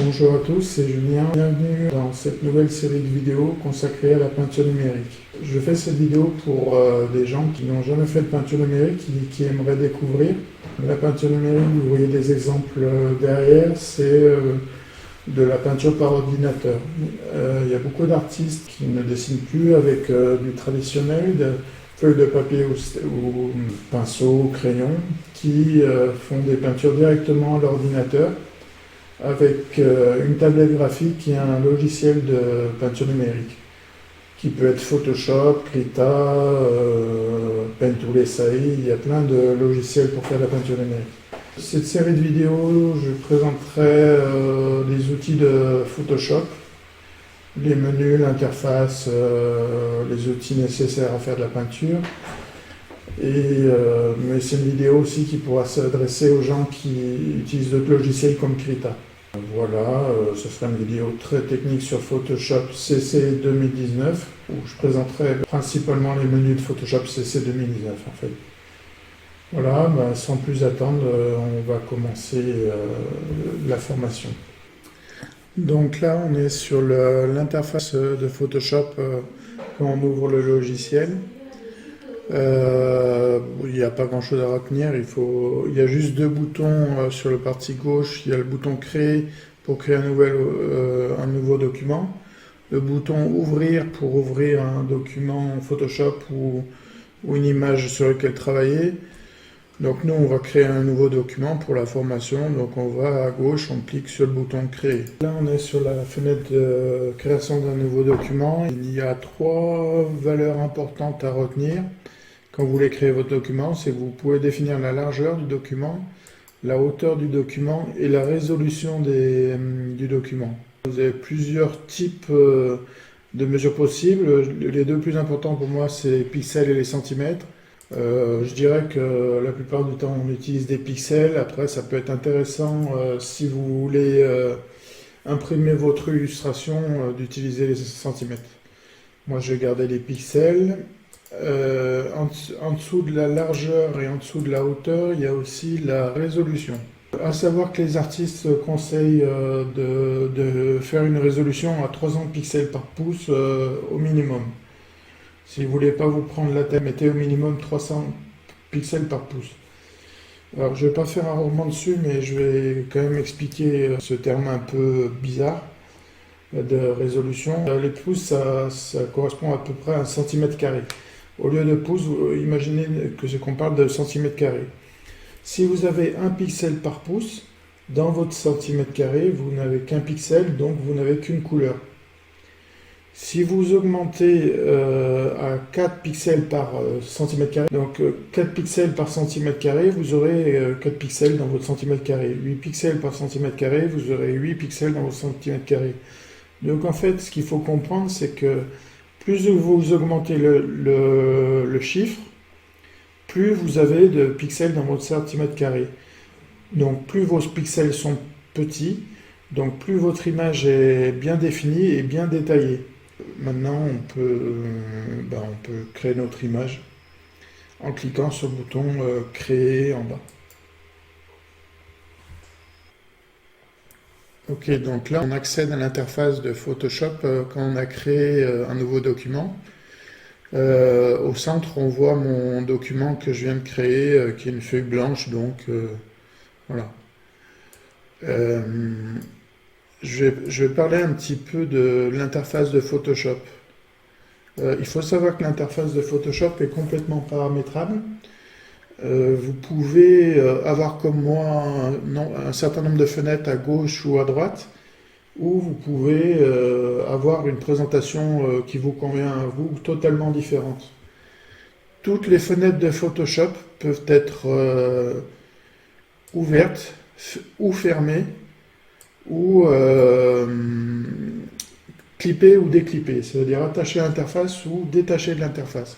Bonjour à tous, c'est Julien. Bienvenue dans cette nouvelle série de vidéos consacrée à la peinture numérique. Je fais cette vidéo pour des gens qui n'ont jamais fait de peinture numérique, qui aimeraient découvrir. La peinture numérique, vous voyez des exemples derrière, c'est de la peinture par ordinateur. Il y a beaucoup d'artistes qui ne dessinent plus avec du traditionnel, de feuilles de papier ou pinceau, crayon, qui font des peintures directement à l'ordinateur, avec une tablette graphique et un logiciel de peinture numérique, qui peut être Photoshop, Krita, Pentool SAI, il y a plein de logiciels pour faire la peinture numérique. Cette série de vidéos, je présenterai les outils de Photoshop, les menus, l'interface, les outils nécessaires à faire de la peinture. Mais c'est une vidéo aussi qui pourra s'adresser aux gens qui utilisent d'autres logiciels comme Krita. Voilà, ce sera une vidéo très technique sur Photoshop CC 2019, où je présenterai principalement les menus de Photoshop CC 2019 en fait. Voilà, sans plus attendre, on va commencer la formation. Donc là, on est sur l'interface de Photoshop quand on ouvre le logiciel. Il n'y a pas grand chose à retenir, il y a juste deux boutons sur la partie gauche. Il y a le bouton créer pour créer un nouveau document, le bouton ouvrir pour ouvrir un document Photoshop ou une image sur laquelle travailler. Donc nous on va créer un nouveau document pour la formation, donc on va à gauche, on clique sur le bouton créer. Là on est sur la fenêtre de création d'un nouveau document. Il y a trois valeurs importantes à retenir quand vous voulez créer votre document, c'est que vous pouvez définir la largeur du document, la hauteur du document et la résolution du document. Vous avez plusieurs types de mesures possibles. Les deux plus importants pour moi, c'est les pixels et les centimètres. Je dirais que la plupart du temps, on utilise des pixels. Après, ça peut être intéressant si vous voulez imprimer votre illustration, d'utiliser les centimètres. Moi, je vais garder les pixels. En dessous de la largeur et en dessous de la hauteur, il y a aussi la résolution. À savoir que les artistes conseillent de faire une résolution à 300 pixels par pouce au minimum. Si vous ne voulez pas vous prendre la tête, mettez au minimum 300 pixels par pouce. Alors je ne vais pas faire un roman dessus, mais je vais quand même expliquer ce terme un peu bizarre de résolution. Les pouces, ça correspond à peu près à 1 cm². Au lieu de pouces, imaginez qu'on parle de centimètres carrés. Si vous avez 1 pixel par pouce, dans votre centimètre carré, vous n'avez qu'un pixel, donc vous n'avez qu'une couleur. Si vous augmentez à 4 pixels par centimètre carré, donc 4 pixels par centimètre carré, vous aurez 4 pixels dans votre centimètre carré. 8 pixels par centimètre carré, vous aurez 8 pixels dans votre centimètre carré. Donc en fait, ce qu'il faut comprendre, c'est que plus vous augmentez le chiffre, plus vous avez de pixels dans votre centimètre carré. Donc plus vos pixels sont petits, donc plus votre image est bien définie et bien détaillée. Maintenant, on peut créer notre image en cliquant sur le bouton créer en bas. Ok, donc là on accède à l'interface de Photoshop quand on a créé un nouveau document. Au centre on voit mon document que je viens de créer, qui est une feuille blanche, donc voilà. Je vais parler un petit peu de l'interface de Photoshop. Il faut savoir que l'interface de Photoshop est complètement paramétrable. Vous pouvez avoir comme moi un certain nombre de fenêtres à gauche ou à droite, ou vous pouvez avoir une présentation qui vous convient à vous, totalement différente. Toutes les fenêtres de Photoshop peuvent être ouvertes ou fermées, ou clippées ou déclippées, c'est-à-dire attacher à l'interface ou détacher de l'interface.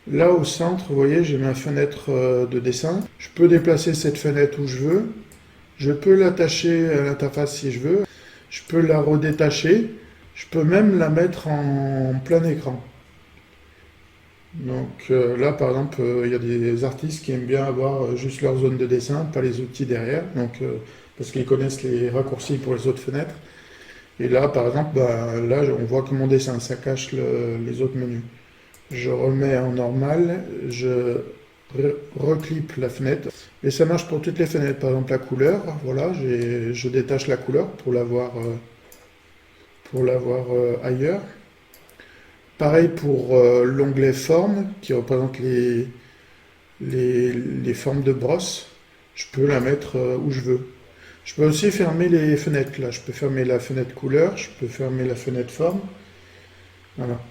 Là au centre, vous voyez, j'ai ma fenêtre de dessin. Je peux déplacer cette fenêtre où je veux. Je peux l'attacher à l'interface si je veux. Je peux la redétacher. Je peux même la mettre en plein écran. Donc là, par exemple, il y a des artistes qui aiment bien avoir juste leur zone de dessin, pas les outils derrière. Donc parce qu'ils connaissent les raccourcis pour les autres fenêtres. Et là, par exemple, là, on voit que mon dessin, ça cache les autres menus. Je remets en normal, je reclipe la fenêtre. Et ça marche pour toutes les fenêtres. Par exemple, la couleur, voilà, je détache la couleur pour l'avoir ailleurs. Pareil pour l'onglet forme, qui représente les formes de brosse. Je peux la mettre où je veux. Je peux aussi fermer les fenêtres, là. Je peux fermer la fenêtre couleur, je peux fermer la fenêtre forme. Voilà.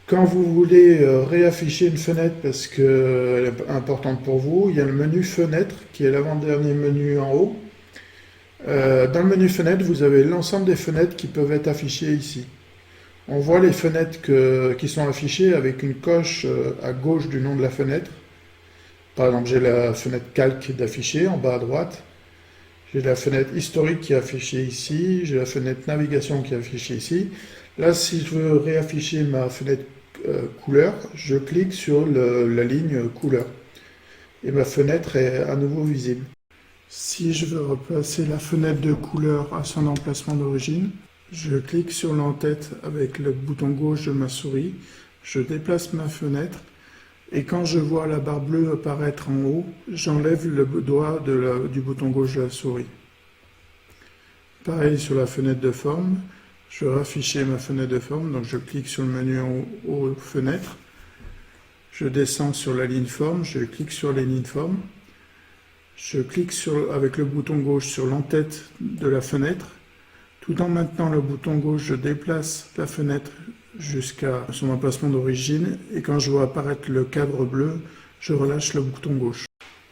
Quand vous voulez réafficher une fenêtre parce qu'elle est importante pour vous, il y a le menu fenêtre qui est l'avant-dernier menu en haut. Dans le menu fenêtre, vous avez l'ensemble des fenêtres qui peuvent être affichées ici. On voit les fenêtres qui sont affichées avec une coche à gauche du nom de la fenêtre. Par exemple, j'ai la fenêtre calque d'afficher en bas à droite. J'ai la fenêtre historique qui est affichée ici. J'ai la fenêtre navigation qui est affichée ici. Là, si je veux réafficher ma fenêtre couleur, je clique sur la ligne couleur. Et ma fenêtre est à nouveau visible. Si je veux replacer la fenêtre de couleur à son emplacement d'origine, je clique sur l'entête avec le bouton gauche de ma souris. Je déplace ma fenêtre. Et quand je vois la barre bleue apparaître en haut, j'enlève le doigt du bouton gauche de la souris. Pareil sur la fenêtre de forme, je vais afficher ma fenêtre de forme, donc je clique sur le menu en haut, fenêtre. Je descends sur la ligne forme, je clique sur les lignes forme. Je clique avec le bouton gauche sur l'entête de la fenêtre. Tout en maintenant le bouton gauche, je déplace la fenêtre jusqu'à son emplacement d'origine et quand je vois apparaître le cadre bleu, je relâche le bouton gauche.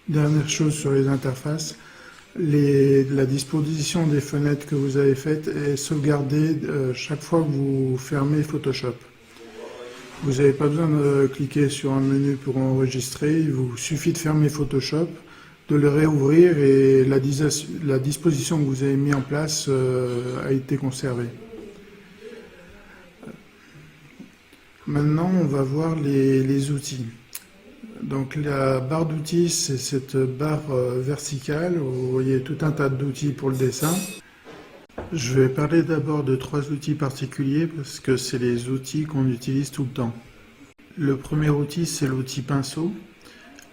Dernière chose sur les interfaces, la disposition des fenêtres que vous avez faites est sauvegardée chaque fois que vous fermez Photoshop. Vous n'avez pas besoin de cliquer sur un menu pour enregistrer, il vous suffit de fermer Photoshop, de le réouvrir et la disposition que vous avez mis en place a été conservée. Maintenant, on va voir les outils. Donc la barre d'outils, c'est cette barre verticale où vous voyez tout un tas d'outils pour le dessin. Je vais parler d'abord de 3 outils particuliers parce que c'est les outils qu'on utilise tout le temps. Le premier outil, c'est l'outil pinceau.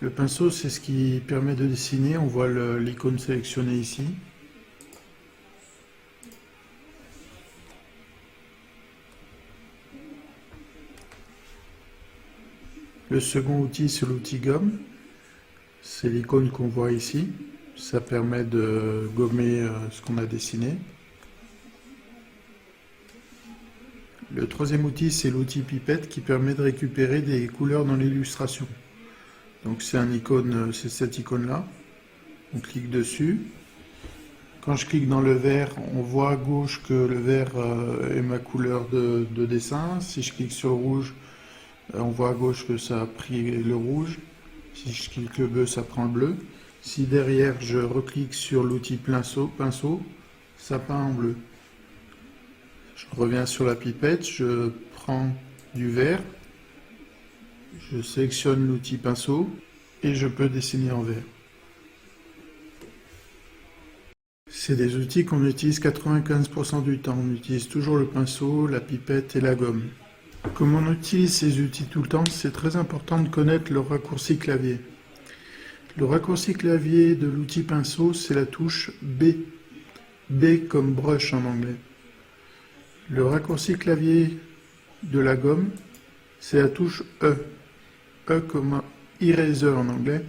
Le pinceau, c'est ce qui permet de dessiner. On voit l'icône sélectionnée ici. Le second outil, c'est l'outil gomme. C'est l'icône qu'on voit ici. Ça permet de gommer ce qu'on a dessiné. Le troisième outil, c'est l'outil pipette qui permet de récupérer des couleurs dans l'illustration. Donc c'est cette icône-là. On clique dessus. Quand je clique dans le vert, on voit à gauche que le vert est ma couleur de dessin. Si je clique sur le rouge, on voit à gauche que ça a pris le rouge. Si je clique le bleu, ça prend le bleu. Si derrière, je reclique sur l'outil pinceau, ça peint en bleu. Je reviens sur la pipette, je prends du vert, je sélectionne l'outil pinceau et je peux dessiner en vert. C'est des outils qu'on utilise 95% du temps. On utilise toujours le pinceau, la pipette et la gomme. Comme on utilise ces outils tout le temps, c'est très important de connaître le raccourci clavier. Le raccourci clavier de l'outil pinceau, c'est la touche B. B comme brush en anglais. Le raccourci clavier de la gomme, c'est la touche E. E comme eraser en anglais.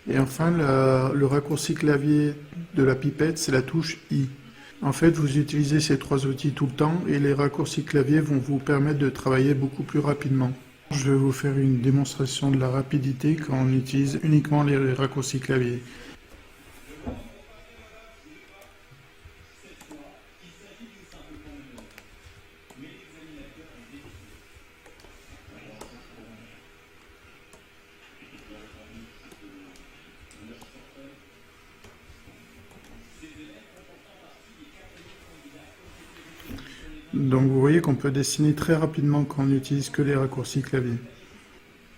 Et enfin, le raccourci clavier de la pipette, c'est la touche I. En fait, vous utilisez ces 3 outils tout le temps et les raccourcis clavier vont vous permettre de travailler beaucoup plus rapidement. Je vais vous faire une démonstration de la rapidité quand on utilise uniquement les raccourcis clavier. Donc vous voyez qu'on peut dessiner très rapidement quand on n'utilise que les raccourcis clavier.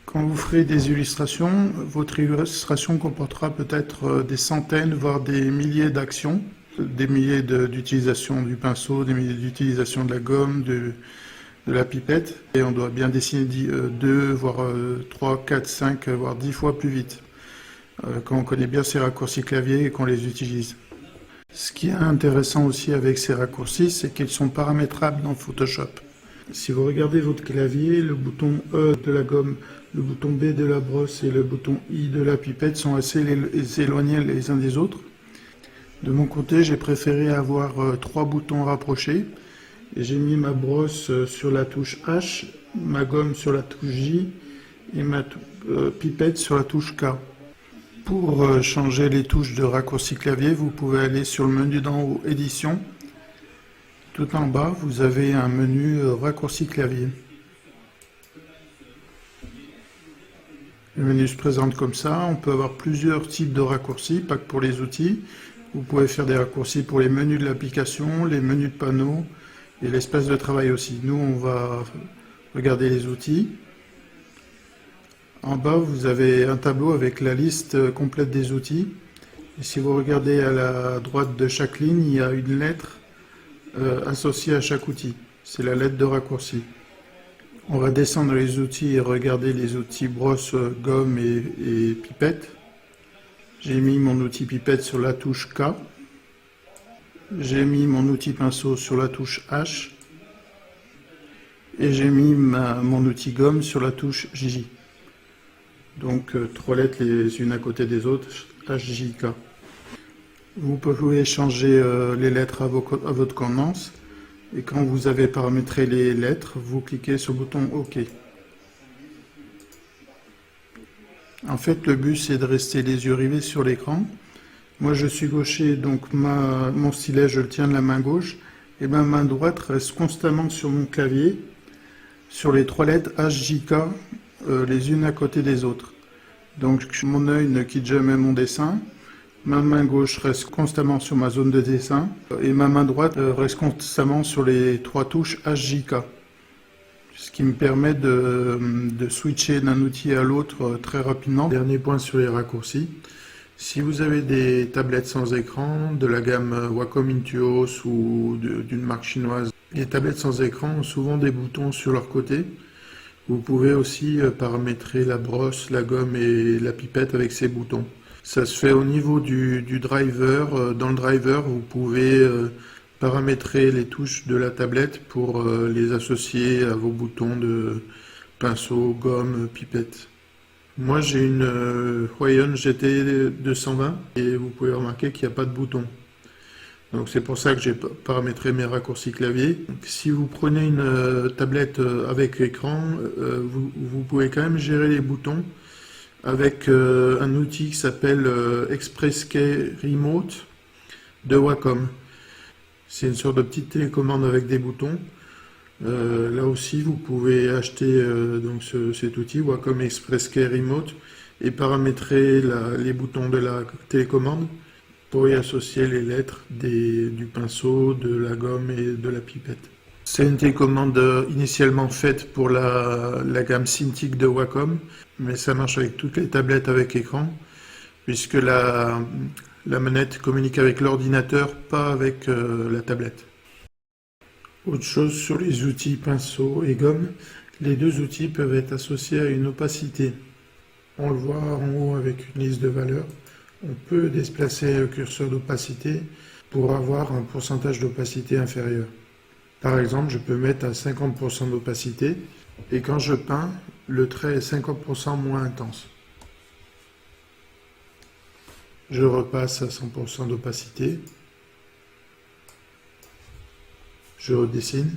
Quand vous ferez des illustrations, votre illustration comportera peut-être des centaines, voire des milliers d'actions. des milliers d'utilisations du pinceau, des milliers d'utilisations de la gomme, de la pipette, et on doit bien dessiner 2, voire 3, 4, 5, voire 10 fois plus vite, quand on connaît bien ces raccourcis clavier et qu'on les utilise. Ce qui est intéressant aussi avec ces raccourcis, c'est qu'ils sont paramétrables dans Photoshop. Si vous regardez votre clavier, le bouton E de la gomme, le bouton B de la brosse et le bouton I de la pipette sont assez éloignés les uns des autres. De mon côté, j'ai préféré avoir 3 boutons rapprochés. Et j'ai mis ma brosse sur la touche H, ma gomme sur la touche J et ma pipette sur la touche K. Pour changer les touches de raccourci clavier, vous pouvez aller sur le menu d'en haut Édition. Tout en bas, vous avez un menu raccourci clavier. Le menu se présente comme ça. On peut avoir plusieurs types de raccourcis, pas que pour les outils. Vous pouvez faire des raccourcis pour les menus de l'application, les menus de panneaux et l'espace de travail aussi. Nous, on va regarder les outils. En bas, vous avez un tableau avec la liste complète des outils. Et si vous regardez à la droite de chaque ligne, il y a une lettre associée à chaque outil. C'est la lettre de raccourci. On va descendre les outils et regarder les outils brosse, gomme et pipette. J'ai mis mon outil pipette sur la touche K. J'ai mis mon outil pinceau sur la touche H. Et j'ai mis mon outil gomme sur la touche J. Donc 3 lettres les unes à côté des autres, H, J, K. Vous pouvez changer les lettres à votre convenance. Et quand vous avez paramétré les lettres, vous cliquez sur le bouton OK. En fait, le but, c'est de rester les yeux rivés sur l'écran. Moi, je suis gaucher, donc mon stylet, je le tiens de la main gauche. Et ma main droite reste constamment sur mon clavier, sur les 3 lettres H, J, K, les unes à côté des autres. Donc, mon œil ne quitte jamais mon dessin. Ma main gauche reste constamment sur ma zone de dessin. Et ma main droite reste constamment sur les 3 touches H, J, K. Ce qui me permet de switcher d'un outil à l'autre très rapidement. Dernier point sur les raccourcis. Si vous avez des tablettes sans écran, de la gamme Wacom Intuos ou d'une marque chinoise, les tablettes sans écran ont souvent des boutons sur leur côté. Vous pouvez aussi paramétrer la brosse, la gomme et la pipette avec ces boutons. Ça se fait au niveau du driver. Dans le driver, vous pouvez paramétrer les touches de la tablette pour les associer à vos boutons de pinceau, gomme, pipette. Moi j'ai une Huion GT 220 et vous pouvez remarquer qu'il n'y a pas de bouton. Donc c'est pour ça que j'ai paramétré mes raccourcis clavier. Si vous prenez une tablette avec écran, vous pouvez quand même gérer les boutons avec un outil qui s'appelle Express Key Remote de Wacom. C'est une sorte de petite télécommande avec des boutons. Là aussi, vous pouvez acheter donc cet outil Wacom Express Key Remote et paramétrer les boutons de la télécommande pour y associer les lettres du pinceau, de la gomme et de la pipette. C'est une télécommande initialement faite pour la gamme Cintiq de Wacom, mais ça marche avec toutes les tablettes avec écran, puisque la manette communique avec l'ordinateur, pas avec la tablette. Autre chose sur les outils pinceau et gomme, les deux outils peuvent être associés à une opacité. On le voit en haut avec une liste de valeurs. On peut déplacer le curseur d'opacité pour avoir un pourcentage d'opacité inférieur. Par exemple, je peux mettre à 50% d'opacité et quand je peins, le trait est 50% moins intense. Je repasse à 100% d'opacité. Je redessine.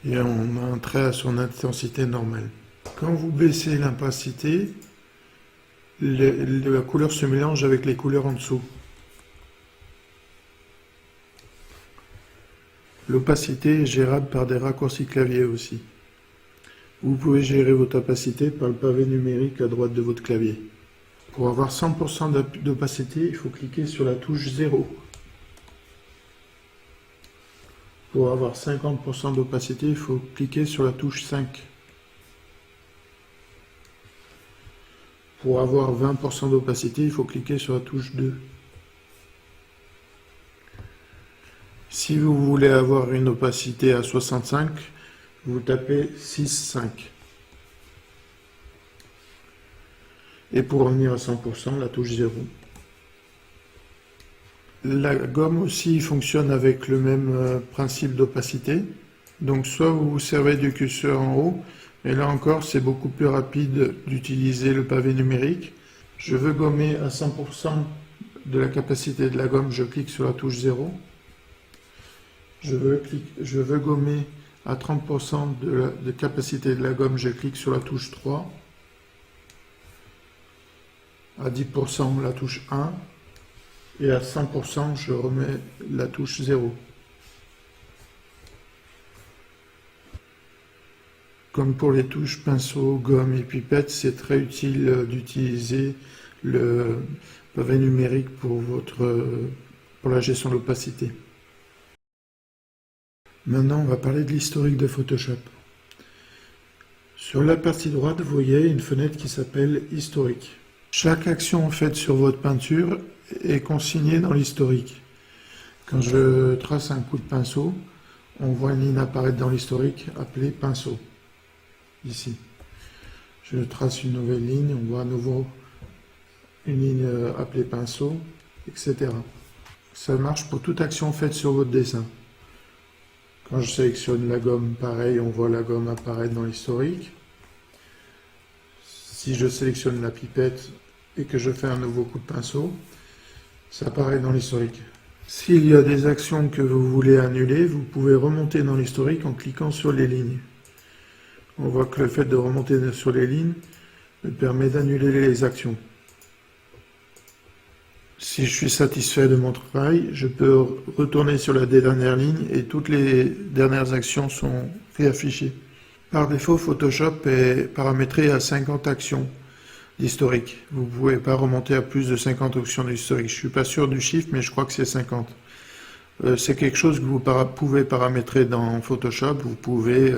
Et on a un trait à son intensité normale. Quand vous baissez l'intensité, la couleur se mélange avec les couleurs en dessous. L'opacité est gérable par des raccourcis clavier aussi. Vous pouvez gérer votre opacité par le pavé numérique à droite de votre clavier. Pour avoir 100% d'opacité, il faut cliquer sur la touche 0. Pour avoir 50% d'opacité, il faut cliquer sur la touche 5. Pour avoir 20% d'opacité, il faut cliquer sur la touche 2. Si vous voulez avoir une opacité à 65, vous tapez 6,5. Et pour revenir à 100%, la touche 0. La gomme aussi fonctionne avec le même principe d'opacité. Donc soit vous vous servez du curseur en haut, et là encore c'est beaucoup plus rapide d'utiliser le pavé numérique. Je veux gommer à 100% de la capacité de la gomme, je clique sur la touche 0. Je veux gommer à 30% de capacité de la gomme, je clique sur la touche 3. À 10% la touche 1. Et à 100%, je remets la touche 0. Comme pour les touches pinceau, gomme et pipette, c'est très utile d'utiliser le pavé numérique pour la gestion de l'opacité. Maintenant, on va parler de l'historique de Photoshop. Sur la partie droite, vous voyez une fenêtre qui s'appelle Historique. Chaque action faite sur votre peinture est consignée dans l'historique. Quand je trace un coup de pinceau, on voit une ligne apparaître dans l'historique appelée pinceau. Ici. Je trace une nouvelle ligne, on voit à nouveau une ligne appelée pinceau, etc. Ça marche pour toute action faite sur votre dessin. Quand je sélectionne la gomme, pareil, on voit la gomme apparaître dans l'historique. Si je sélectionne la pipette et que je fais un nouveau coup de pinceau, ça apparaît dans l'historique. S'il y a des actions que vous voulez annuler, vous pouvez remonter dans l'historique en cliquant sur les lignes. On voit que le fait de remonter sur les lignes me permet d'annuler les actions. Si je suis satisfait de mon travail, je peux retourner sur la dernière ligne et toutes les dernières actions sont réaffichées. Par défaut, Photoshop est paramétré à 50 actions d'historique. Vous ne pouvez pas remonter à plus de 50 actions d'historique. Je ne suis pas sûr du chiffre, mais je crois que c'est 50. C'est quelque chose que vous pouvez paramétrer dans Photoshop. Vous pouvez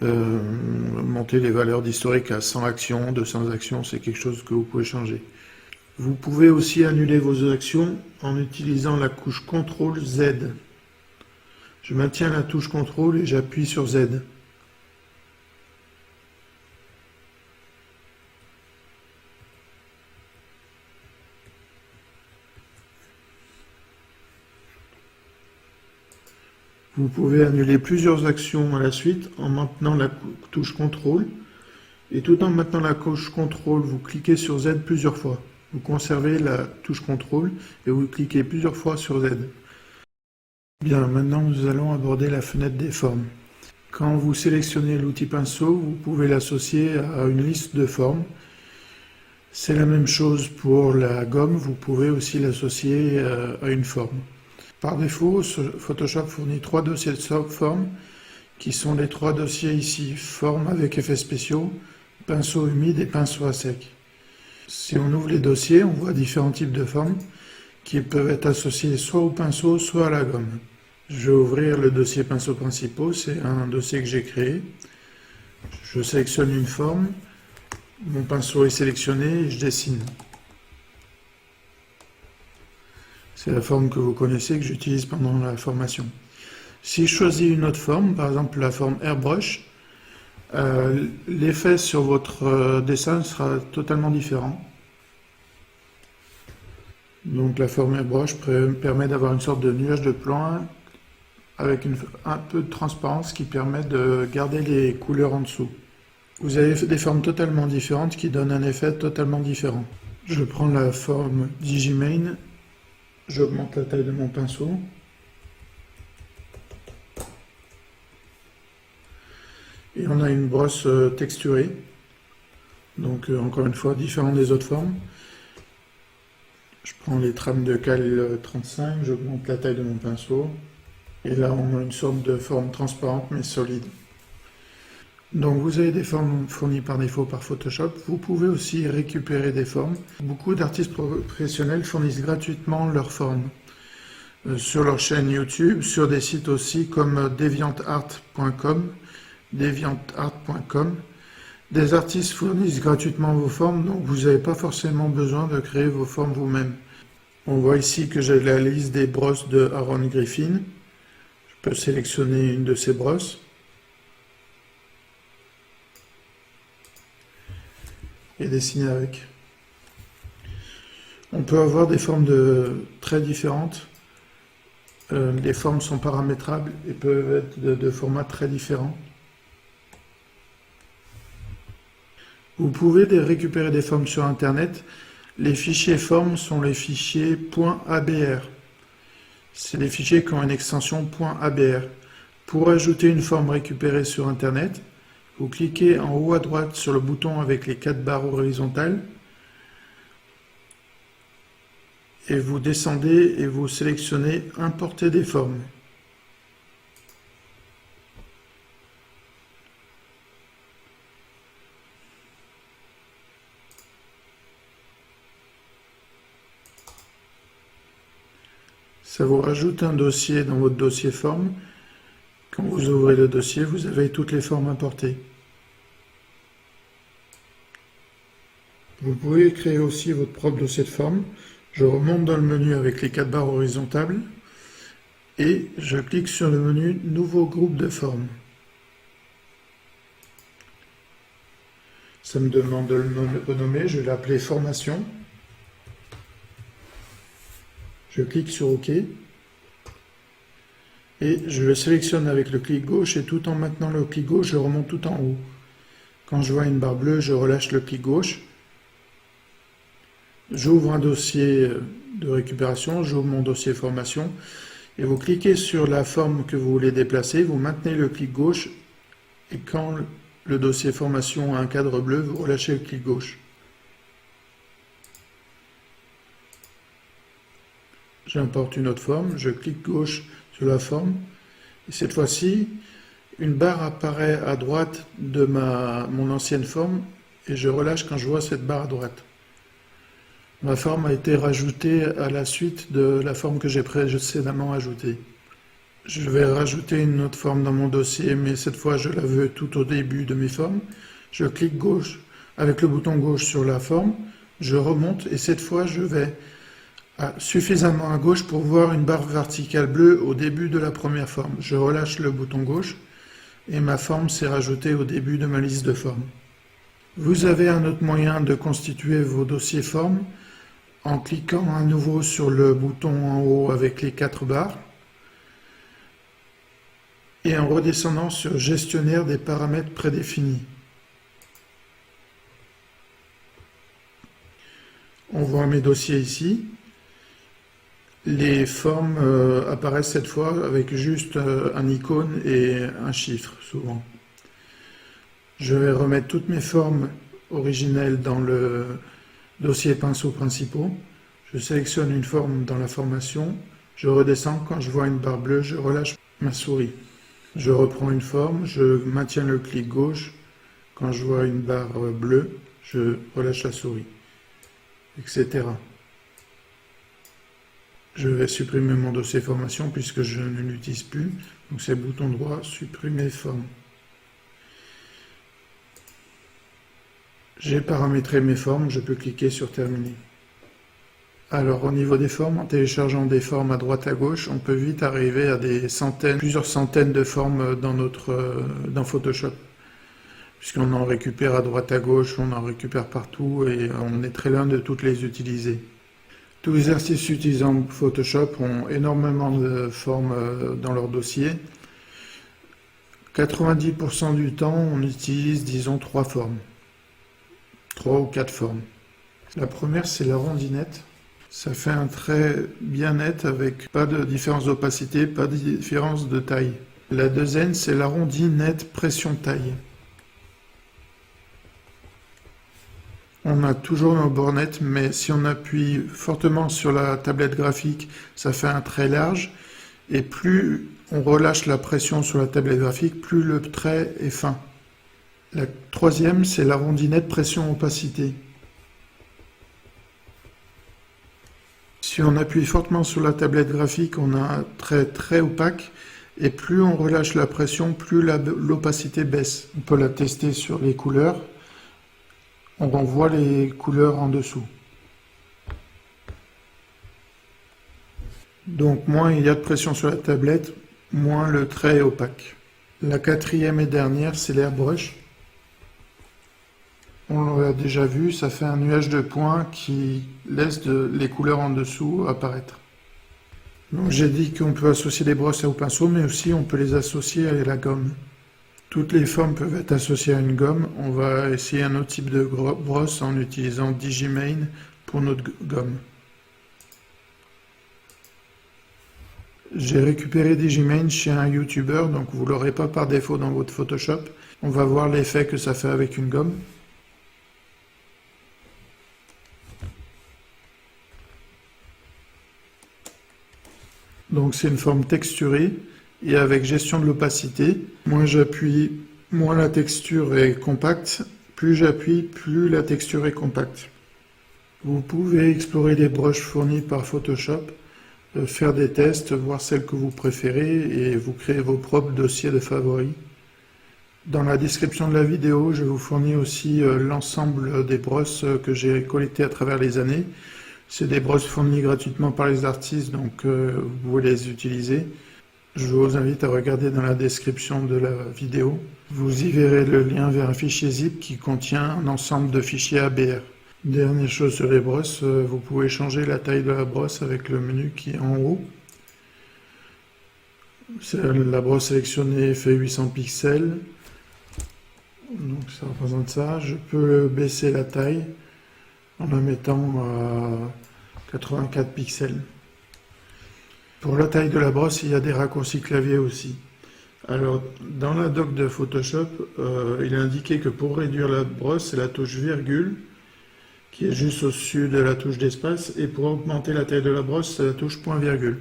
monter les valeurs d'historique à 100 actions, 200 actions. C'est quelque chose que vous pouvez changer. Vous pouvez aussi annuler vos actions en utilisant la touche CTRL Z. Je maintiens la touche CTRL et j'appuie sur Z. Vous pouvez annuler plusieurs actions à la suite en maintenant la touche CTRL. Et tout en maintenant la touche CTRL, vous cliquez sur Z plusieurs fois. Vous conservez la touche CTRL et vous cliquez plusieurs fois sur Z. Bien, maintenant nous allons aborder la fenêtre des formes. Quand vous sélectionnez l'outil pinceau, vous pouvez l'associer à une liste de formes. C'est la même chose pour la gomme, vous pouvez aussi l'associer à une forme. Par défaut, Photoshop fournit 3 dossiers de formes, qui sont les 3 dossiers ici, forme avec effets spéciaux, pinceau humide et pinceau à sec. Si on ouvre les dossiers, on voit différents types de formes qui peuvent être associés soit au pinceau, soit à la gomme. Je vais ouvrir le dossier pinceaux principaux, c'est un dossier que j'ai créé. Je sélectionne une forme, mon pinceau est sélectionné et je dessine. C'est la forme que vous connaissez, que j'utilise pendant la formation. Si je choisis une autre forme, par exemple la forme Airbrush, l'effet sur votre dessin sera totalement différent. Donc la forme Airbrush permet d'avoir une sorte de nuage de plan avec un peu de transparence qui permet de garder les couleurs en dessous. Vous avez des formes totalement différentes qui donnent un effet totalement différent. Je prends la forme Digimane, j'augmente la taille de mon pinceau. Et on a une brosse texturée, donc encore une fois différente des autres formes. Je prends les trames de Cal 35, j'augmente la taille de mon pinceau. Et là on a une sorte de forme transparente mais solide. Donc vous avez des formes fournies par défaut par Photoshop. Vous pouvez aussi récupérer des formes. Beaucoup d'artistes professionnels fournissent gratuitement leurs formes sur leur chaîne YouTube, sur des sites aussi comme deviantart.com. Des artistes fournissent gratuitement vos formes, donc vous n'avez pas forcément besoin de créer vos formes vous-même. On voit ici que j'ai la liste des brosses de Aaron Griffin. peut sélectionner une de ces brosses. Et dessiner avec. On peut avoir des formes très différentes. Les formes sont paramétrables et peuvent être de formats très différents. Vous pouvez récupérer des formes sur Internet. Les fichiers formes sont les fichiers .abr. C'est des fichiers qui ont une extension .abr. Pour ajouter une forme récupérée sur Internet, vous cliquez en haut à droite sur le bouton avec les 4 barres horizontales et vous descendez et vous sélectionnez Importer des formes. Ça vous rajoute un dossier dans votre dossier forme. Quand vous ouvrez le dossier, vous avez toutes les formes importées. Vous pouvez créer aussi votre propre dossier de forme. Je remonte dans le menu avec les 4 barres horizontales et je clique sur le menu Nouveau groupe de formes. Ça me demande de le renommer, je vais l'appeler Formation. Je clique sur OK et je le sélectionne avec le clic gauche et tout en maintenant le clic gauche, je remonte tout en haut. Quand je vois une barre bleue, je relâche le clic gauche. J'ouvre un dossier de récupération, j'ouvre mon dossier formation et vous cliquez sur la forme que vous voulez déplacer, vous maintenez le clic gauche et quand le dossier formation a un cadre bleu, vous relâchez le clic gauche. J'importe une autre forme, je clique gauche sur la forme et cette fois-ci, une barre apparaît à droite de mon ancienne forme et je relâche quand je vois cette barre à droite. Ma forme a été rajoutée à la suite de la forme que j'ai précédemment ajoutée. Je vais rajouter une autre forme dans mon dossier, mais cette fois je la veux tout au début de mes formes. Je clique gauche avec le bouton gauche sur la forme, je remonte et cette fois je vais suffisamment à gauche pour voir une barre verticale bleue au début de la première forme. Je relâche le bouton gauche et ma forme s'est rajoutée au début de ma liste de formes. Vous avez un autre moyen de constituer vos dossiers formes en cliquant à nouveau sur le bouton en haut avec les 4 barres et en redescendant sur Gestionnaire des paramètres prédéfinis. On voit mes dossiers ici. Les formes apparaissent cette fois avec juste un icône et un chiffre, souvent. Je vais remettre toutes mes formes originelles dans le dossier pinceaux principaux. Je sélectionne une forme dans la formation. Je redescends. Quand je vois une barre bleue, je relâche ma souris. Je reprends une forme. Je maintiens le clic gauche. Quand je vois une barre bleue, je relâche la souris, etc. Je vais supprimer mon dossier formation puisque je ne l'utilise plus. Donc c'est bouton droit, supprimer forme. J'ai paramétré mes formes, je peux cliquer sur terminer. Alors au niveau des formes, en téléchargeant des formes à droite à gauche, on peut vite arriver à des centaines, plusieurs centaines de formes dans Photoshop. Puisqu'on en récupère à droite à gauche, on en récupère partout et on est très loin de toutes les utiliser. Tous les artistes utilisant Photoshop ont énormément de formes dans leur dossier. 90% du temps, on utilise, disons, 3 formes. 3 ou 4 formes. La première, c'est la rondinette. Ça fait un trait bien net avec pas de différence d'opacité, pas de différence de taille. La deuxième, c'est l'arrondi net pression taille. On a toujours nos bornettes, mais si on appuie fortement sur la tablette graphique, ça fait un trait large. Et plus on relâche la pression sur la tablette graphique, plus le trait est fin. La troisième, c'est l'arrondi net pression opacité. Si on appuie fortement sur la tablette graphique, on a un trait très opaque. Et plus on relâche la pression, plus l'opacité baisse. On peut la tester sur les couleurs. On renvoie les couleurs en dessous. Donc moins il y a de pression sur la tablette, moins le trait est opaque. La quatrième et dernière, c'est l'airbrush. On l'a déjà vu, ça fait un nuage de points qui laisse les couleurs en dessous apparaître. J'ai dit qu'on peut associer les brosses au pinceau, mais aussi on peut les associer à la gomme. Toutes les formes peuvent être associées à une gomme. On va essayer un autre type de brosse en utilisant Digimane pour notre gomme. J'ai récupéré Digimane chez un YouTuber, donc vous ne l'aurez pas par défaut dans votre Photoshop. On va voir l'effet que ça fait avec une gomme. Donc c'est une forme texturée et avec gestion de l'opacité. Moins j'appuie, moins la texture est compacte. Plus j'appuie, plus la texture est compacte. Vous pouvez explorer les brushes fournies par Photoshop, faire des tests, voir celles que vous préférez et vous créer vos propres dossiers de favoris. Dans la description de la vidéo, je vous fournis aussi l'ensemble des brosses que j'ai collectées à travers les années. C'est des brosses fournies gratuitement par les artistes, donc vous pouvez les utiliser. Je vous invite à regarder dans la description de la vidéo. Vous y verrez le lien vers un fichier zip qui contient un ensemble de fichiers ABR. Dernière chose sur les brosses, vous pouvez changer la taille de la brosse avec le menu qui est en haut. La brosse sélectionnée fait 800 pixels. Donc ça représente ça. Je peux baisser la taille en la mettant à 84 pixels. Pour la taille de la brosse, il y a des raccourcis clavier aussi. Alors, dans la doc de Photoshop, il est indiqué que pour réduire la brosse, c'est la touche virgule, qui est juste au-dessus de la touche d'espace, et pour augmenter la taille de la brosse, c'est la touche point virgule.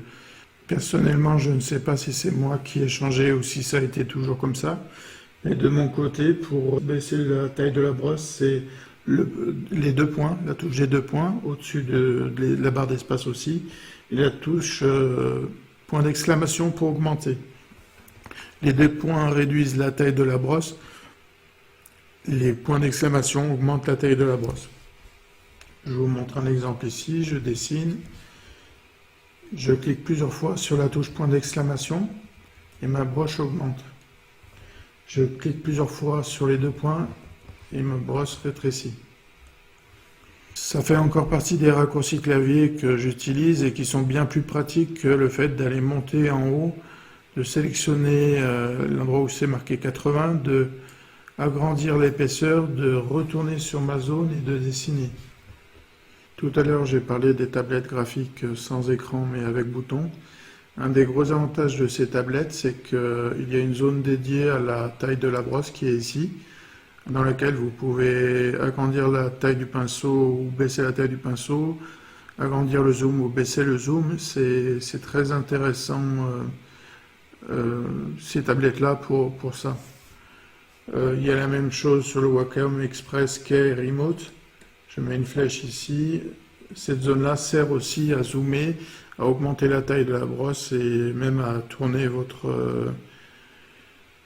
Personnellement, je ne sais pas si c'est moi qui ai changé ou si ça a été toujours comme ça. Et de mon côté, pour baisser la taille de la brosse, c'est les deux points, la touche des deux points, au-dessus de la barre d'espace aussi, et la touche point d'exclamation pour augmenter. Les deux points réduisent la taille de la brosse, les points d'exclamation augmentent la taille de la brosse. Je vous montre un exemple ici, je dessine, je clique plusieurs fois sur la touche point d'exclamation et ma brosse augmente. Je clique plusieurs fois sur les deux points et ma brosse rétrécit. Ça fait encore partie des raccourcis clavier que j'utilise et qui sont bien plus pratiques que le fait d'aller monter en haut, de sélectionner l'endroit où c'est marqué 80, de agrandir l'épaisseur, de retourner sur ma zone et de dessiner. Tout à l'heure, j'ai parlé des tablettes graphiques sans écran mais avec bouton. Un des gros avantages de ces tablettes, c'est qu'il y a une zone dédiée à la taille de la brosse qui est ici, dans laquelle vous pouvez agrandir la taille du pinceau ou baisser la taille du pinceau, agrandir le zoom ou baisser le zoom. C'est très intéressant ces tablettes-là pour ça. Il y a la même chose sur le Wacom Express Key Remote. Je mets une flèche ici. Cette zone-là sert aussi à zoomer, à augmenter la taille de la brosse et même à tourner votre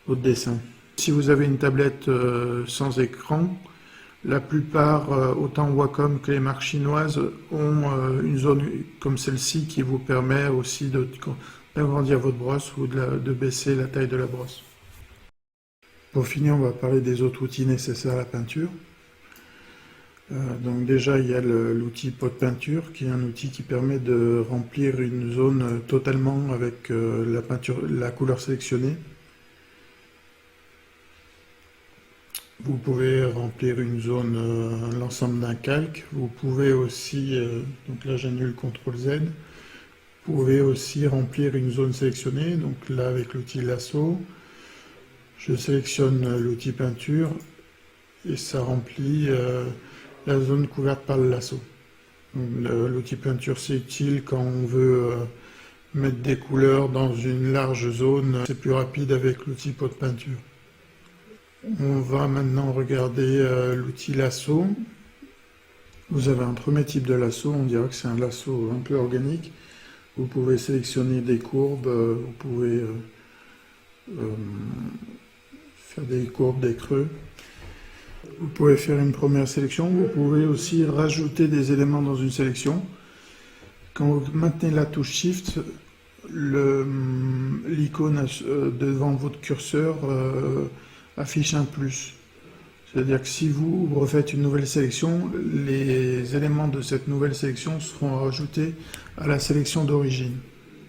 dessin. Si vous avez une tablette sans écran, la plupart, autant Wacom que les marques chinoises, ont une zone comme celle-ci qui vous permet aussi d'agrandir votre brosse ou de baisser la taille de la brosse. Pour finir, on va parler des autres outils nécessaires à la peinture. Donc déjà, il y a l'outil pot de peinture, qui est un outil qui permet de remplir une zone totalement avec la couleur sélectionnée. Vous pouvez remplir une zone, l'ensemble d'un calque. Vous pouvez aussi, donc là j'annule CTRL Z, vous pouvez aussi remplir une zone sélectionnée, donc là avec l'outil lasso, je sélectionne l'outil peinture et ça remplit la zone couverte par le lasso. L'outil peinture c'est utile quand on veut mettre des couleurs dans une large zone, c'est plus rapide avec l'outil pot de peinture. On va maintenant regarder l'outil lasso. Vous avez un premier type de lasso, on dirait que c'est un lasso un peu organique. Vous pouvez sélectionner des courbes, vous pouvez faire des courbes, des creux. Vous pouvez faire une première sélection, vous pouvez aussi rajouter des éléments dans une sélection. Quand vous maintenez la touche Shift, l'icône icône devant votre curseur affiche un plus. C'est-à-dire que si vous refaites une nouvelle sélection, les éléments de cette nouvelle sélection seront rajoutés à la sélection d'origine.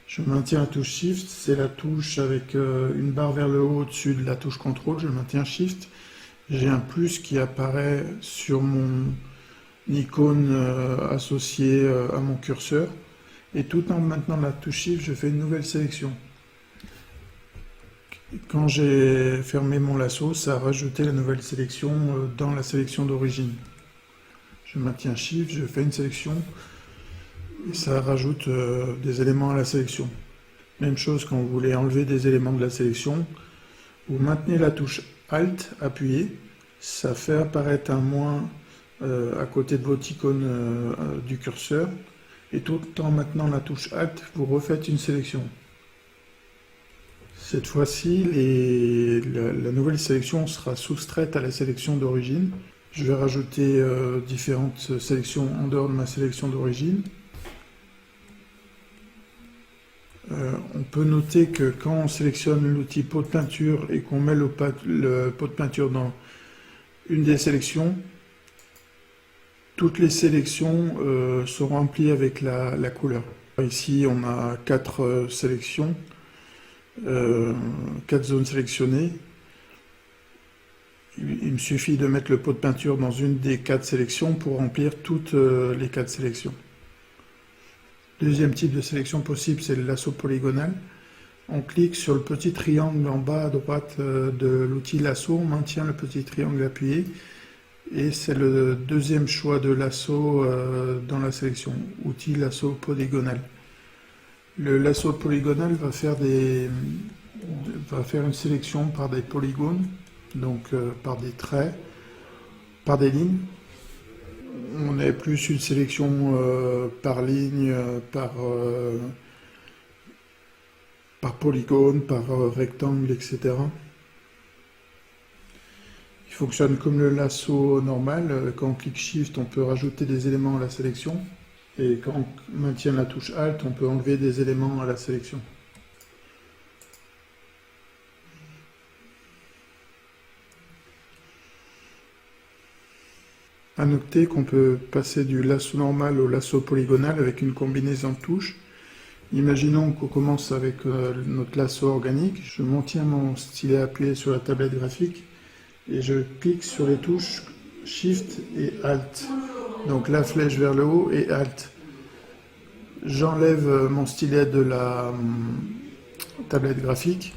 Je maintiens la touche Shift, c'est la touche avec une barre vers le haut au-dessus de la touche Contrôle. Je maintiens Shift. J'ai un plus qui apparaît sur mon icône associée à mon curseur. Et tout en maintenant la touche Shift, je fais une nouvelle sélection. Quand j'ai fermé mon lasso, ça a rajouté la nouvelle sélection dans la sélection d'origine. Je maintiens Shift, je fais une sélection et ça rajoute des éléments à la sélection. Même chose quand vous voulez enlever des éléments de la sélection, vous maintenez la touche Alt appuyée, ça fait apparaître un moins à côté de votre icône du curseur et tout en maintenant la touche Alt, vous refaites une sélection. Cette fois-ci, la nouvelle sélection sera soustraite à la sélection d'origine. Je vais rajouter différentes sélections en dehors de ma sélection d'origine. On peut noter que quand on sélectionne l'outil pot de peinture et qu'on met le pot de peinture dans une des sélections, toutes les sélections sont remplies avec la couleur. Ici, on a 4 sélections. 4 zones sélectionnées. Il me suffit de mettre le pot de peinture dans une des 4 sélections pour remplir toutes les 4 sélections. Deuxième type de sélection possible, c'est le lasso polygonal. On clique sur le petit triangle en bas à droite de l'outil lasso, on maintient le petit triangle appuyé et c'est le deuxième choix de lasso dans la sélection, outil lasso polygonal. Le lasso polygonal va faire une sélection par des polygones, donc par des traits, par des lignes. On est plus une sélection par ligne, par polygone, par rectangle, etc. Il fonctionne comme le lasso normal. Quand on clique Shift, on peut rajouter des éléments à la sélection. Et quand on maintient la touche Alt, on peut enlever des éléments à la sélection. À noter qu'on peut passer du lasso normal au lasso polygonal avec une combinaison de touches. Imaginons qu'on commence avec notre lasso organique. Je maintiens mon stylet appuyé sur la tablette graphique et je clique sur les touches Shift et Alt. Donc la flèche vers le haut et Alt. J'enlève mon stylet de la tablette graphique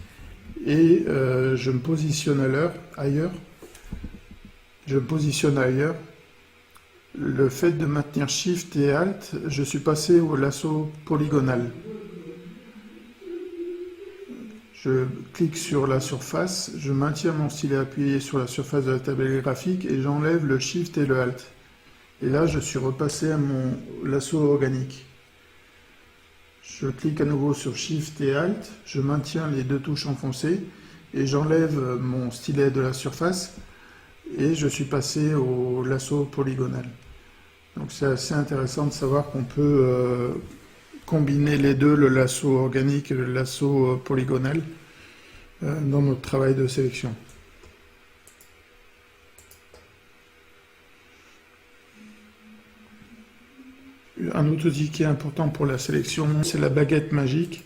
et je me positionne ailleurs. Je me positionne ailleurs. Le fait de maintenir Shift et Alt, je suis passé au lasso polygonal. Je clique sur la surface, je maintiens mon stylet appuyé sur la surface de la tablette graphique et j'enlève le Shift et le Alt. Et là, je suis repassé à mon lasso organique. Je clique à nouveau sur Shift et Alt, je maintiens les 2 touches enfoncées et j'enlève mon stylet de la surface et je suis passé au lasso polygonal. Donc c'est assez intéressant de savoir qu'on peut combiner les deux, le lasso organique et le lasso polygonal, dans notre travail de sélection. Un autre outil qui est important pour la sélection, c'est la baguette magique.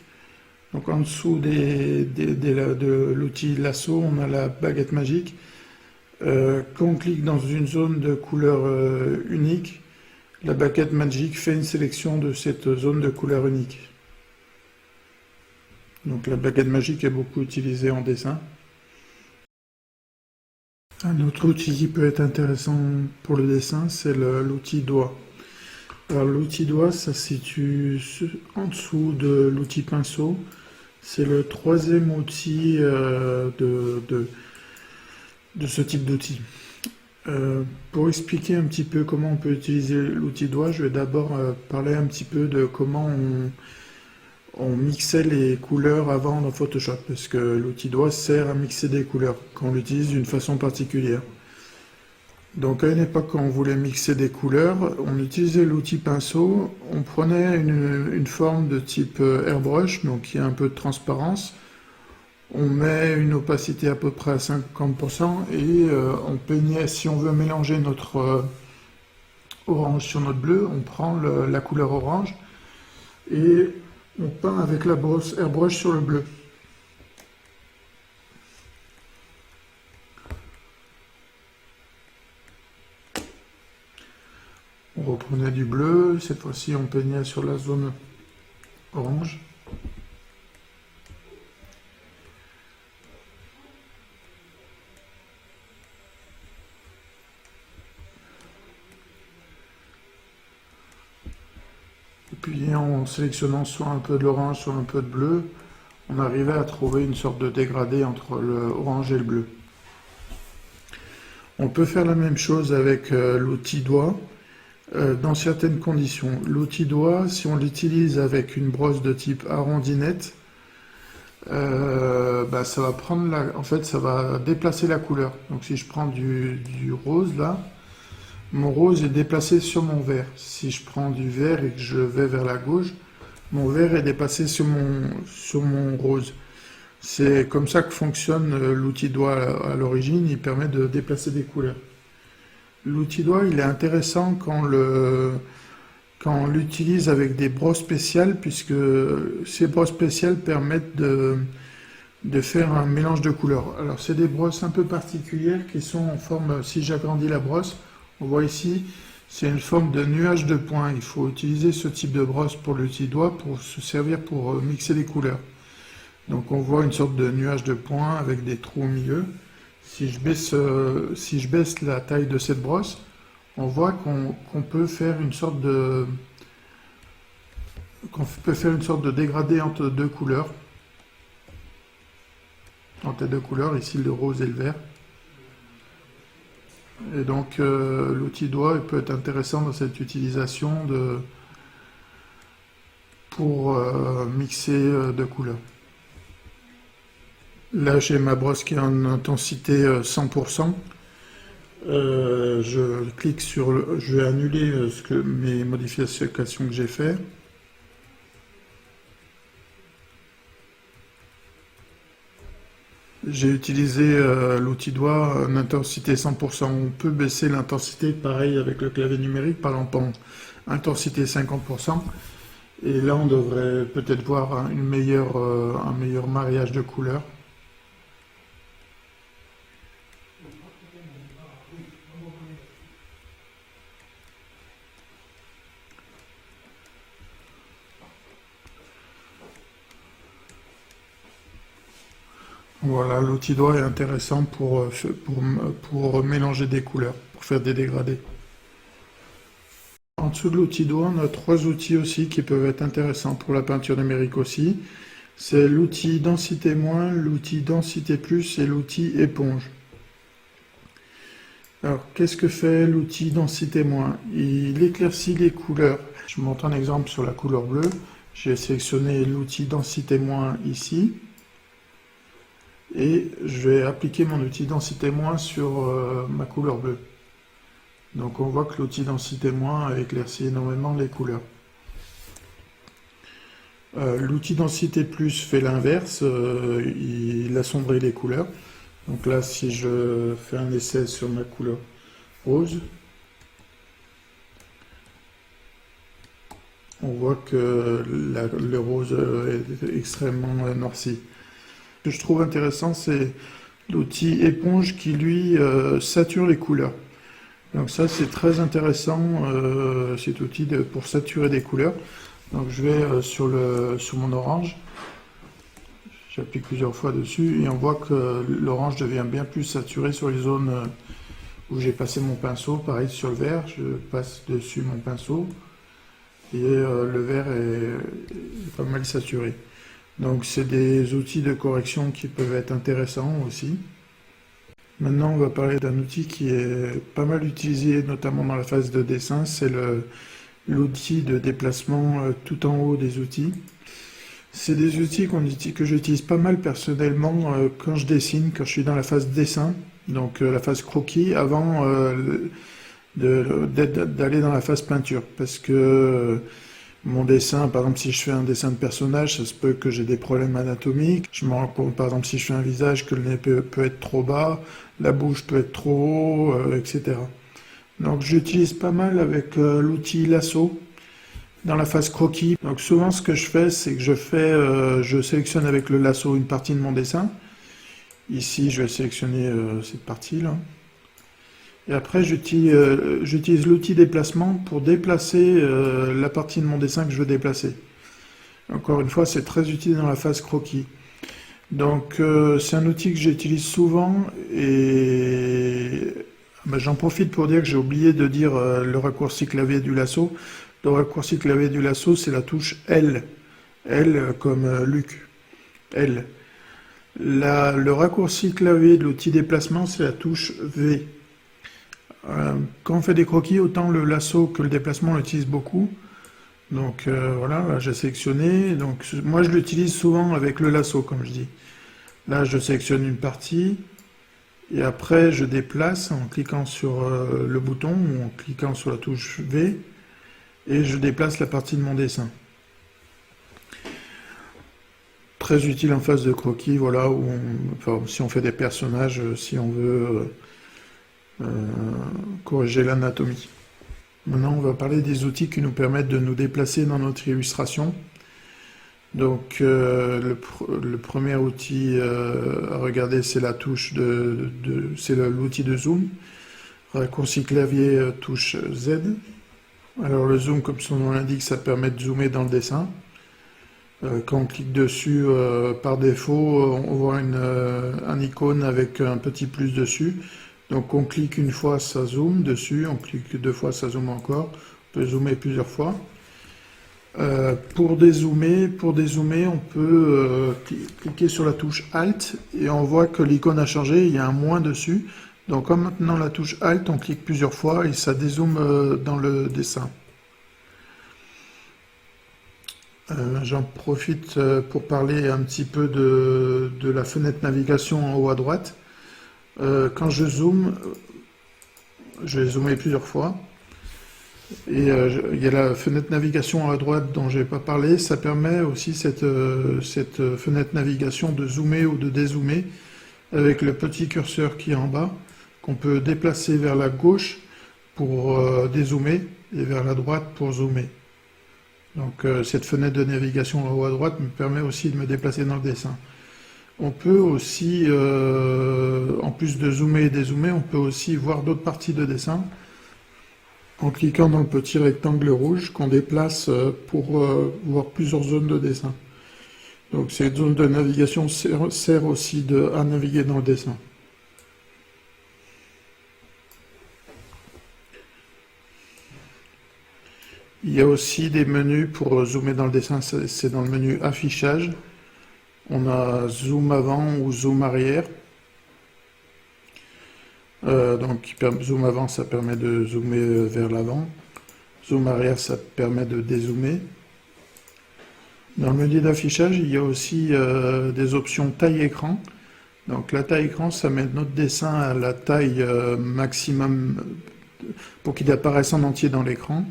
Donc en dessous de l'outil lasso, on a la baguette magique. Quand on clique dans une zone de couleur unique, la baguette magique fait une sélection de cette zone de couleur unique. Donc la baguette magique est beaucoup utilisée en dessin. Un autre outil qui peut être intéressant pour le dessin, c'est l'outil doigt. Alors l'outil doigt, ça se situe en dessous de l'outil pinceau. C'est le 3e outil de ce type d'outil. Pour expliquer un petit peu comment on peut utiliser l'outil doigt, je vais d'abord parler un petit peu de comment on mixait les couleurs avant dans Photoshop, parce que l'outil doigt sert à mixer des couleurs quand on l'utilise d'une façon particulière. Donc à une époque, quand on voulait mixer des couleurs, on utilisait l'outil pinceau, on prenait une forme de type airbrush, donc qui a un peu de transparence, On met une opacité à peu près à 50% et on peignait, si on veut mélanger notre orange sur notre bleu, on prend la couleur orange et on peint avec la brosse airbrush sur le bleu. On reprenait du bleu, cette fois-ci on peignait sur la zone orange. Et puis en sélectionnant soit un peu de l'orange, soit un peu de bleu, on arrivait à trouver une sorte de dégradé entre le orange et le bleu. On peut faire la même chose avec l'outil doigt. Dans certaines conditions. L'outil doigt, si on l'utilise avec une brosse de type arrondinette, ça va prendre en fait, ça va déplacer la couleur. Donc si je prends du rose là, mon rose est déplacé sur mon vert. Si je prends du vert et que je vais vers la gauche, mon vert est déplacé sur mon rose. C'est comme ça que fonctionne l'outil doigt à l'origine, il permet de déplacer des couleurs. L'outil doigt, il est intéressant quand on l'utilise avec des brosses spéciales, puisque ces brosses spéciales permettent de faire un mélange de couleurs. Alors, c'est des brosses un peu particulières qui sont en forme, si j'agrandis la brosse, on voit ici, c'est une forme de nuage de points. Il faut utiliser ce type de brosse pour l'outil doigt pour se servir pour mixer les couleurs. Donc, on voit une sorte de nuage de points avec des trous au milieu. Si je baisse la taille de cette brosse, on voit qu'on peut faire une sorte de dégradé entre deux couleurs. Entre les deux couleurs, ici le rose et le vert. Et donc l'outil doigt peut être intéressant dans cette utilisation pour mixer deux couleurs. Là, j'ai ma brosse qui est en intensité 100%. Je clique sur je vais annuler mes modifications que j'ai fait. J'ai utilisé l'outil doigt en intensité 100%. On peut baisser l'intensité, pareil avec le clavier numérique, par exemple en intensité 50%. Et là, on devrait peut-être voir un meilleur mariage de couleurs. Voilà, l'outil doigt est intéressant pour mélanger des couleurs, pour faire des dégradés. En dessous de l'outil doigt, on a trois outils aussi qui peuvent être intéressants pour la peinture numérique aussi. C'est l'outil densité moins, l'outil densité plus et l'outil éponge. Alors, qu'est-ce que fait l'outil densité moins? Il éclaircit les couleurs. Je vous montre un exemple sur la couleur bleue. J'ai sélectionné l'outil densité moins ici. Et je vais appliquer mon outil densité moins sur ma couleur bleue. Donc on voit que l'outil densité moins a éclairci énormément les couleurs. L'outil densité plus fait l'inverse, il assombrit les couleurs. Donc là, si je fais un essai sur ma couleur rose, on voit que le rose est extrêmement noirci. Ce que je trouve intéressant, c'est l'outil éponge qui, lui, sature les couleurs. Donc ça, c'est très intéressant, cet outil pour saturer des couleurs. Donc je vais sur mon orange, j'applique plusieurs fois dessus, et on voit que l'orange devient bien plus saturé sur les zones où j'ai passé mon pinceau. Pareil sur le vert, je passe dessus mon pinceau, et le vert est pas mal saturé. Donc c'est des outils de correction qui peuvent être intéressants aussi. Maintenant on va parler d'un outil qui est pas mal utilisé notamment dans la phase de dessin, c'est l'outil de déplacement tout en haut des outils. C'est des outils que j'utilise pas mal personnellement quand je dessine, quand je suis dans la phase dessin, donc la phase croquis, avant d'aller dans la phase peinture, parce que mon dessin, par exemple, si je fais un dessin de personnage, ça se peut que j'ai des problèmes anatomiques. Je me rends compte, par exemple, si je fais un visage, que le nez peut être trop bas, la bouche peut être trop haut, etc. Donc j'utilise pas mal avec l'outil lasso dans la phase croquis. Donc souvent ce que je fais, c'est que je sélectionne avec le lasso une partie de mon dessin. Ici, je vais sélectionner cette partie-là. Et après, j'utilise l'outil déplacement pour déplacer la partie de mon dessin que je veux déplacer. Encore une fois, c'est très utile dans la phase croquis. Donc, c'est un outil que j'utilise souvent et j'en profite pour dire que j'ai oublié de dire le raccourci clavier du lasso. Le raccourci clavier du lasso, c'est la touche L. L comme Luc. L. Le raccourci clavier de l'outil déplacement, c'est la touche V. Quand on fait des croquis, autant le lasso que le déplacement, on l'utilise beaucoup. Donc voilà, là, j'ai sélectionné. Donc moi je l'utilise souvent avec le lasso, comme je dis. Là je sélectionne une partie et après je déplace en cliquant sur le bouton ou en cliquant sur la touche V et je déplace la partie de mon dessin. Très utile en phase de croquis, voilà, si on fait des personnages, si on veut corriger l'anatomie. Maintenant, on va parler des outils qui nous permettent de nous déplacer dans notre illustration. Donc, le premier outil à regarder, c'est la touche c'est l'outil de zoom. Raccourci clavier touche Z. Alors, le zoom, comme son nom l'indique, ça permet de zoomer dans le dessin. Quand on clique dessus, par défaut, on voit un icône avec un petit plus dessus. Donc on clique une fois, ça zoome dessus, on clique deux fois, ça zoome encore. On peut zoomer plusieurs fois. Pour dézoomer, on peut cliquer sur la touche Alt et on voit que l'icône a changé, il y a un moins dessus. Donc comme maintenant la touche Alt, on clique plusieurs fois et ça dézoome dans le dessin. J'en profite pour parler un petit peu de la fenêtre navigation en haut à droite. Quand je zoome, je vais zoomer plusieurs fois. Et il y a la fenêtre navigation à droite dont je n'ai pas parlé. Ça permet aussi cette fenêtre navigation de zoomer ou de dézoomer avec le petit curseur qui est en bas, qu'on peut déplacer vers la gauche pour dézoomer et vers la droite pour zoomer. Donc cette fenêtre de navigation en haut à droite me permet aussi de me déplacer dans le dessin. On peut aussi, en plus de zoomer et dézoomer, on peut aussi voir d'autres parties de dessin en cliquant dans le petit rectangle rouge qu'on déplace pour voir plusieurs zones de dessin. Donc cette zone de navigation sert aussi à naviguer dans le dessin. Il y a aussi des menus pour zoomer dans le dessin, c'est dans le menu affichage. On a zoom avant ou zoom arrière. Donc zoom avant, ça permet de zoomer vers l'avant. Zoom arrière, ça permet de dézoomer. Dans le menu d'affichage, il y a aussi des options taille écran. Donc la taille écran, ça met notre dessin à la taille maximum pour qu'il apparaisse en entier dans l'écran.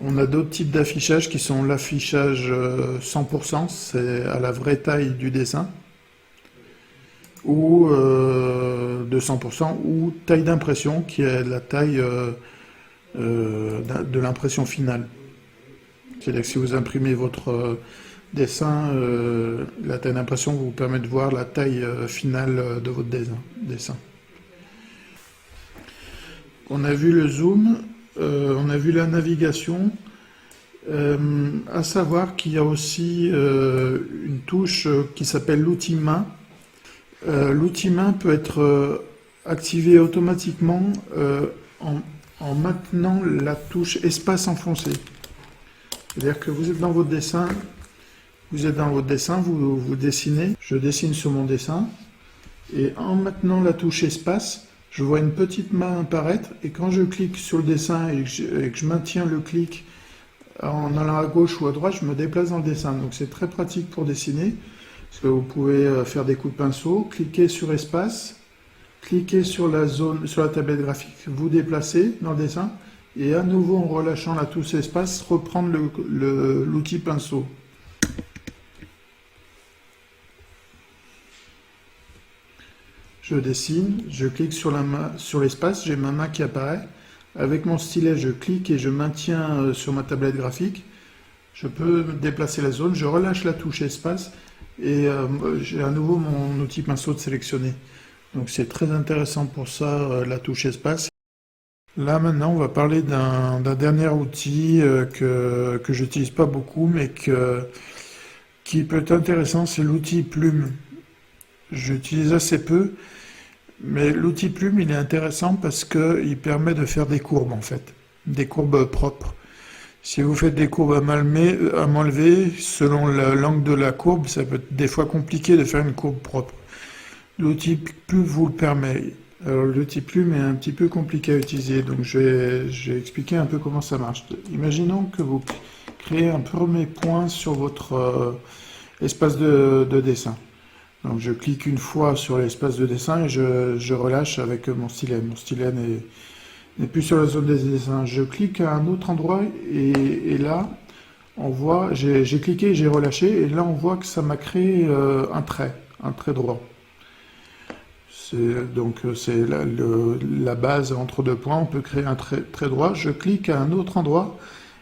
On a d'autres types d'affichage qui sont l'affichage 100%, c'est à la vraie taille du dessin, ou de 100%, ou taille d'impression, qui est la taille de l'impression finale. C'est-à-dire que si vous imprimez votre dessin, la taille d'impression vous permet de voir la taille finale de votre dessin. On a vu le zoom. On a vu la navigation, à savoir qu'il y a aussi une touche qui s'appelle l'outil main. L'outil main peut être activé automatiquement en maintenant la touche espace enfoncé. C'est-à-dire que vous êtes dans votre dessin, vous dessinez, je dessine sur mon dessin, et en maintenant la touche espace, je vois une petite main apparaître et quand je clique sur le dessin et que je maintiens le clic en allant à gauche ou à droite, je me déplace dans le dessin. Donc c'est très pratique pour dessiner parce que vous pouvez faire des coups de pinceau, cliquer sur espace, cliquer sur la tablette graphique, vous déplacer dans le dessin et à nouveau en relâchant la touche espace, reprendre l'outil pinceau. Je dessine, je clique sur l'espace, j'ai ma main qui apparaît. Avec mon stylet, je clique et je maintiens sur ma tablette graphique. Je peux déplacer la zone, je relâche la touche espace et j'ai à nouveau mon outil pinceau de sélectionner. Donc c'est très intéressant pour ça, la touche espace. Là maintenant, on va parler d'un dernier outil que j'utilise pas beaucoup, mais qui peut être intéressant, c'est l'outil plume. J'utilise assez peu, mais l'outil plume, il est intéressant parce qu'il permet de faire des courbes en fait, des courbes propres. Si vous faites des courbes à m'enlever, selon l'angle de la courbe, ça peut être des fois compliqué de faire une courbe propre. L'outil plume vous le permet. Alors l'outil plume est un petit peu compliqué à utiliser, donc je vais expliquer un peu comment ça marche. Imaginons que vous créez un premier point sur votre espace de dessin. Donc je clique une fois sur l'espace de dessin et je relâche avec mon stylet. Mon stylet n'est plus sur la zone des dessins. Je clique à un autre endroit et là, on voit, j'ai cliqué et j'ai relâché, et là on voit que ça m'a créé un trait droit. Donc c'est la base entre deux points, on peut créer un trait droit. Je clique à un autre endroit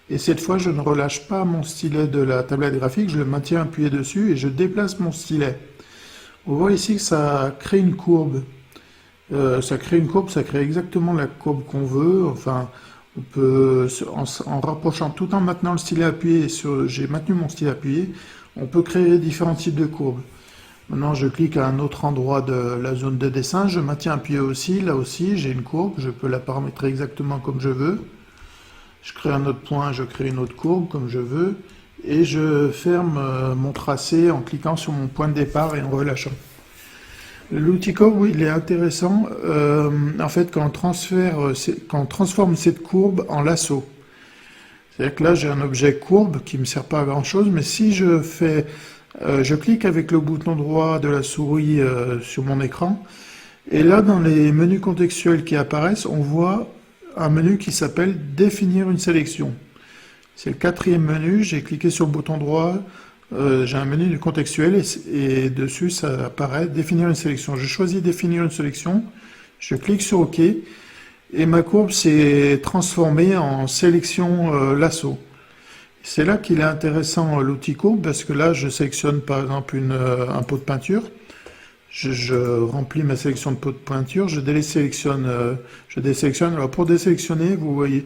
et cette fois je ne relâche pas mon stylet de la tablette graphique, je le maintiens appuyé dessus et je déplace mon stylet. On voit ici que ça crée une courbe. Ça crée exactement la courbe qu'on veut. Enfin, on peut, en rapprochant, tout en maintenant le stylet appuyé, j'ai maintenu mon stylet appuyé, on peut créer différents types de courbes. Maintenant, je clique à un autre endroit de la zone de dessin, je maintiens appuyé aussi, là aussi, j'ai une courbe, je peux la paramétrer exactement comme je veux. Je crée un autre point, je crée une autre courbe comme je veux, et je ferme mon tracé en cliquant sur mon point de départ et en relâchant. L'outil courbe, oui, il est intéressant, en fait, quand on transforme cette courbe en lasso. C'est-à-dire que là, j'ai un objet courbe qui ne me sert pas à grand-chose, mais si je clique avec le bouton droit de la souris sur mon écran, et là, dans les menus contextuels qui apparaissent, on voit un menu qui s'appelle « Définir une sélection ». C'est le 4e menu, j'ai cliqué sur le bouton droit, j'ai un menu du contextuel et dessus ça apparaît « Définir une sélection ». Je choisis « Définir une sélection », je clique sur « OK » et ma courbe s'est transformée en sélection lasso. C'est là qu'il est intéressant l'outil courbe, parce que là je sélectionne par exemple un pot de peinture, je remplis ma sélection de pot de peinture, je désélectionne. Alors pour désélectionner, vous voyez,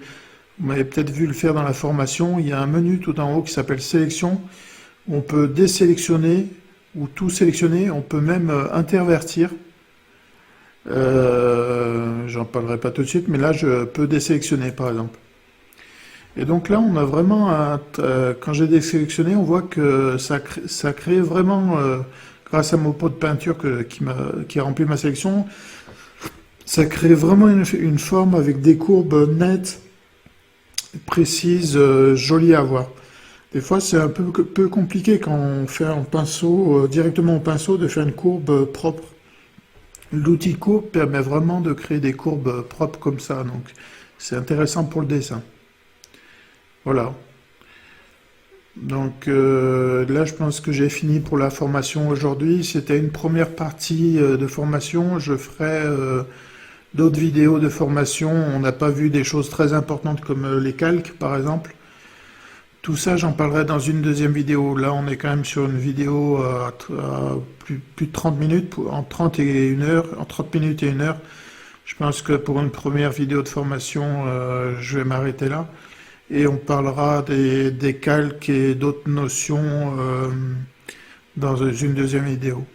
vous m'avez peut-être vu le faire dans la formation, il y a un menu tout en haut qui s'appelle sélection, on peut désélectionner ou tout sélectionner, on peut même intervertir. J'en parlerai pas tout de suite, mais là je peux désélectionner par exemple. Et donc là, on a vraiment, quand j'ai désélectionné, on voit que ça crée vraiment, grâce à mon pot de peinture qui a rempli ma sélection, ça crée vraiment une forme avec des courbes nettes, précises, jolies à voir. Des fois, c'est un peu compliqué quand on fait en pinceau, directement au pinceau, de faire une courbe propre. L'outil courbe permet vraiment de créer des courbes propres comme ça, donc c'est intéressant pour le dessin. Voilà. Donc là, je pense que j'ai fini pour la formation aujourd'hui. C'était une première partie de formation. Je ferai d'autres vidéos de formation. On n'a pas vu des choses très importantes comme les calques, par exemple. Tout ça, j'en parlerai dans une deuxième vidéo. Là, on est quand même sur une vidéo à plus de 30 minutes, en 30 minutes et 1 heure. Je pense que pour une première vidéo de formation, je vais m'arrêter là. Et on parlera des calques et d'autres notions dans une deuxième vidéo.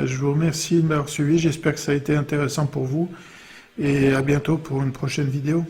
Je vous remercie de m'avoir suivi, j'espère que ça a été intéressant pour vous, et à bientôt pour une prochaine vidéo.